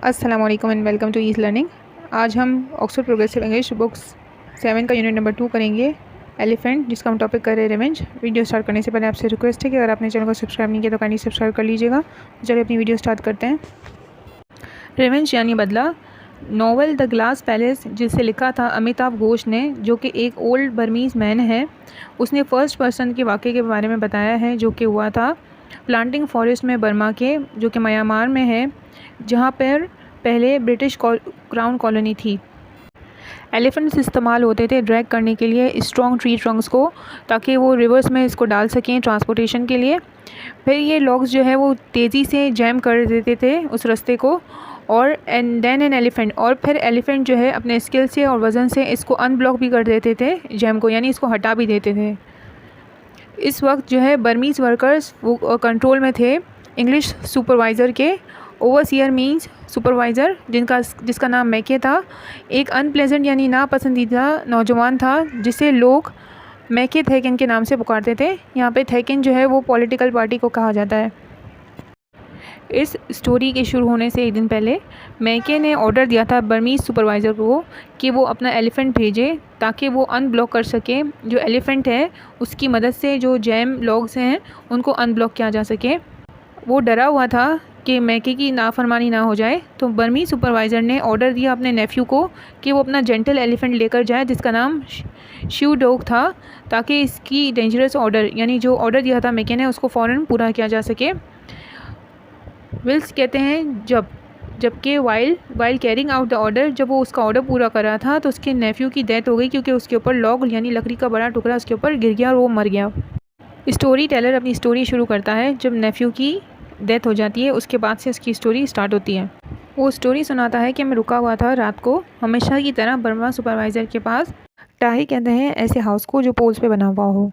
अस्सलाम वालेकुम and welcome to ease learning. आज हम ऑक्सफोर्ड प्रोग्रेसिव इंग्लिश बुक्स 7 का यूनिट नंबर 2 करेंगे, एलिफेंट, जिसका हम टॉपिक कर रहे हैं रिवेंज। वीडियो स्टार्ट करने से पहले आपसे रिक्वेस्ट है कि अगर आपने चैनल को सब्सक्राइब नहीं किया तो काइंडली सब्सक्राइब कर लीजिएगा। चलिए अपनी वीडियो स्टार्ट करते हैं। रिवेंज यानी बदला, नॉवल द ग्लास पैलेस, जिसे लिखा था अमिताभ घोष ने, जो कि एक ओल्ड बर्मीज़ मैन है। उसने फर्स्ट पर्सन के वाक़े के बारे में बताया है जो कि हुआ था प्लांटिंग फॉरेस्ट में बर्मा के, जो कि म्यांमार में है, जहाँ पर पहले ब्रिटिश क्राउन कॉलोनी थी। एलिफेंट्स इस्तेमाल होते थे ड्रैग करने के लिए स्ट्रॉन्ग ट्री ट्रंक्स को, ताकि वो रिवर्स में इसको डाल सकें ट्रांसपोर्टेशन के लिए। फिर ये लॉग्स जो है वो तेज़ी से जैम कर देते थे उस रास्ते को, और एंड देन एन एलिफेंट, और फिर एलिफेंट जो है अपने स्किल से और वज़न से इसको अनब्लॉक भी कर देते थे जैम को, यानी इसको हटा भी देते थे। इस वक्त जो है बर्मीज़ वर्कर्स वो कंट्रोल में थे इंग्लिश सुपरवाइज़र के। ओवरसियर मीन्स सुपरवाइज़र, जिसका नाम मैके था। एक अनप्लेजेंट यानी नापसंदीदा नौजवान था जिसे लोग मैके थैकिन के नाम से पुकारते थे। यहाँ पे थैकिन जो है वो पॉलिटिकल पार्टी को कहा जाता है। इस स्टोरी के शुरू होने से एक दिन पहले मैके ने ऑर्डर दिया था बर्मीज़ सुपरवाइज़र को कि वो अपना एलिफेंट भेजे ताकि वो अनब्लॉक कर सके। जो एलिफेंट है उसकी मदद से जो जैम लॉग्स हैं उनको अनब्लॉक किया जा सके। वो डरा हुआ था कि मैके की नाफरमानी ना हो जाए, तो बर्मीज़ सुपरवाइज़र ने ऑर्डर दिया अपने नेफ्यू को कि वो अपना जेंटल एलिफेंट लेकर जाए, जिसका नाम शू डॉग था, ताकि इसकी डेंजरस ऑर्डर, यानी जो ऑर्डर दिया था मैके ने, उसको फ़ौरन पूरा किया जा सके। विल्स कहते हैं जबकि while carrying out the order, जब वो उसका ऑर्डर पूरा कर रहा था तो उसके नेफ्यू की डेथ हो गई, क्योंकि उसके ऊपर लॉग यानी लकड़ी का बड़ा टुकड़ा उसके ऊपर गिर गया और वो मर गया। स्टोरी टेलर अपनी स्टोरी शुरू करता है जब नेफ्यू की डेथ हो जाती है, उसके बाद से उसकी स्टोरी स्टार्ट होती है। वो स्टोरी सुनाता है कि मैं रुका हुआ था रात को हमेशा की तरह बर्मा सुपरवाइज़र के पास। टाही कहते हैं ऐसे हाउस को जो पोल्स पे बना हुआ हो।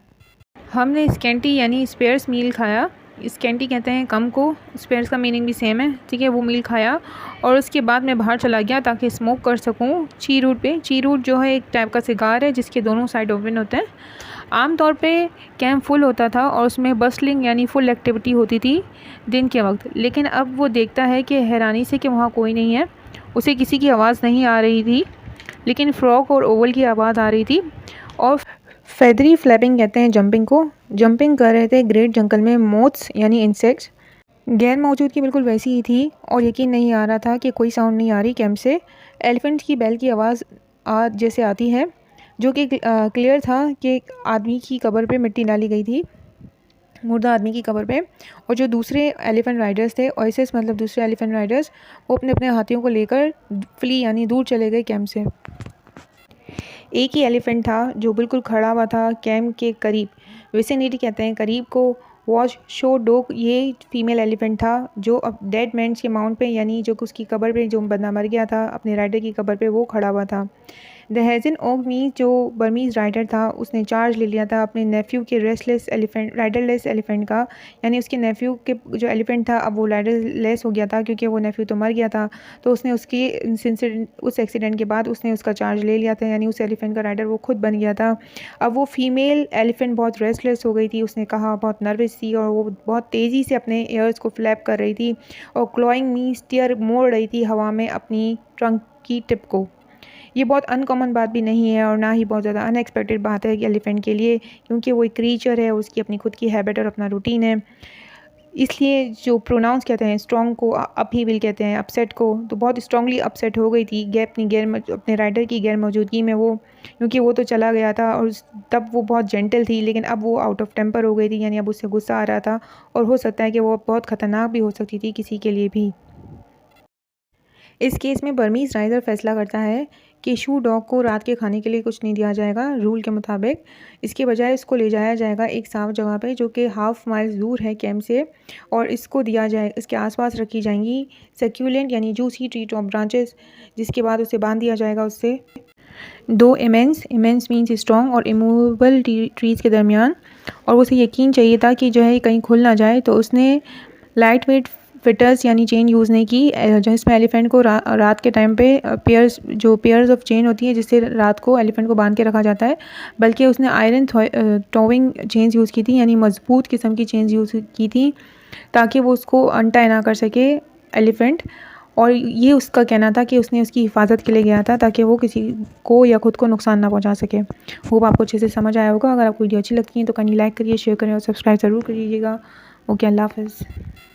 हमने स्कैंटी यानी स्पेयर्स मील खाया। स्कैंटी कहते हैं कम को, स्पेयर्स का मीनिंग भी सेम है, ठीक है। वो मील खाया और उसके बाद मैं बाहर चला गया ताकि स्मोक कर सकूं चीरूट पे। चीरूट जो है एक टाइप का सिगार है जिसके दोनों साइड ओपन होते हैं। आमतौर पे कैंप फुल होता था और उसमें बस्लिंग यानी फुल एक्टिविटी होती थी दिन के वक्त, लेकिन अब वो देखता है कि हैरानी से कि वहाँ कोई नहीं है। उसे किसी की आवाज़ नहीं आ रही थी, लेकिन फ्रॉग और ओवल की आवाज़ आ रही थी। और फेदरी फ्लैपिंग कहते हैं जंपिंग को। जंपिंग कर रहे थे ग्रेट जंगल में मोथ्स यानी इंसेक्ट्स। गैर मौजूदगी बिल्कुल वैसी ही थी और यकीन नहीं आ रहा था कि कोई साउंड नहीं आ रही कैंप से। एलिफेंट की बैल की आवाज़ जैसे आती है, जो कि क्लियर था कि एक आदमी की कब्र पे मिट्टी डाली गई थी, मुर्दा आदमी की कब्र पे। और जो दूसरे एलिफेंट राइडर्स थे, ओएसिस मतलब दूसरे एलिफेंट राइडर्स, वो अपने अपने हाथियों को लेकर फ्ली यानी दूर चले गए कैंप से। एक ही एलिफेंट था जो बिल्कुल खड़ा हुआ था कैंप के करीब। विसिनिटी कहते हैं करीब को। वॉच शो डॉग, ये फीमेल एलिफेंट था जो अब डेड मैन्स के माउंट पे, यानी जो उसकी कब्र पे जो बंदा मर गया था अपने राइडर की कब्र पे, वो खड़ा हुआ था। द हेजन ओक मीज, जो बर्मीज़ राइडर था, उसने चार्ज ले लिया था अपने नेफ्यू के राइडरलेस एलिफेंट का। यानी उसके नेफ्यू के जो एलिफेंट था अब वो राइडरलेस हो गया था, क्योंकि वो नेफ्यू तो मर गया था। तो उसने उस एक्सीडेंट के बाद उसने उसका चार्ज ले लिया था, यानी उस एलिफेंट का राइडर वो खुद बन गया था। अब वो फीमेल एलिफेंट बहुत रेस्टलेस हो गई थी, उसने कहा, बहुत नर्वस थी और वो बहुत तेज़ी से अपने एयर्स को फ्लैप कर रही थी और क्लॉइंग मीन्स टीयर मोड़ रही थी हवा में अपनी ट्रंक की टिप को। ये बहुत अनकॉमन बात भी नहीं है और ना ही बहुत ज़्यादा अनएक्सपेक्टेड बात है कि एलिफेंट के लिए, क्योंकि वो एक क्रीचर है, उसकी अपनी खुद की हैबिट और अपना रूटीन है। इसलिए जो प्रोनाउंस कहते हैं स्ट्रॉन्ग को अपहीविल कहते हैं, अपसेट को, तो बहुत स्ट्रांगली अपसेट हो गई थी अपने राइडर की गैर मौजूदगी में वो, क्योंकि वो तो चला गया था और तब वो बहुत जेंटल थी, लेकिन अब वो आउट ऑफ टेम्पर हो गई थी, यानी अब उससे गुस्सा आ रहा था और हो सकता है कि वो बहुत ख़तरनाक भी हो सकती थी किसी के लिए भी। इस केस में बर्मीज़ राइडर फैसला करता है कि शू डॉग को रात के खाने के लिए कुछ नहीं दिया जाएगा रूल के मुताबिक। इसके बजाय इसको ले जाया जाएगा एक साफ जगह पे जो कि हाफ माइल दूर है कैंप से, और इसको दिया जाए, इसके आसपास रखी जाएंगी सक्यूलेंट यानी जूसी ट्री टॉप ब्रांचेस, जिसके बाद उसे बांध दिया जाएगा उससे दो इमेंस मीन्स स्ट्रॉन्ग और इमूवेबल ट्रीज़ के दरमियान। और उसे यकीन चाहिए था कि जो है कहीं खुल ना जाए, तो उसने लाइट वेट फिटर्स यानी चेन यूज़ नहीं की, जिसमें एलिफेंट को रात के टाइम पे पेयर्स ऑफ चेन होती है जिससे रात को एलिफेंट को बांध के रखा जाता है, बल्कि उसने आयरन टोविंग चेन्स यूज़ की थी, यानी मजबूत किस्म की चेन्स यूज़ की थी ताकि वो उसको अनटाई ना कर सके एलिफेंट। और ये उसका कहना था कि उसने उसकी हिफाजत के लिए गया था ताकि वो किसी को या खुद को नुकसान ना पहुंचा सके। होप आपको अच्छे से समझ आया होगा। अगर आपको वीडियो अच्छी लगती है तो कहीं लाइक करिए, शेयर करें और सब्सक्राइब ज़रूर करिएगा। ओके, अल्लाह हाफ़िज़।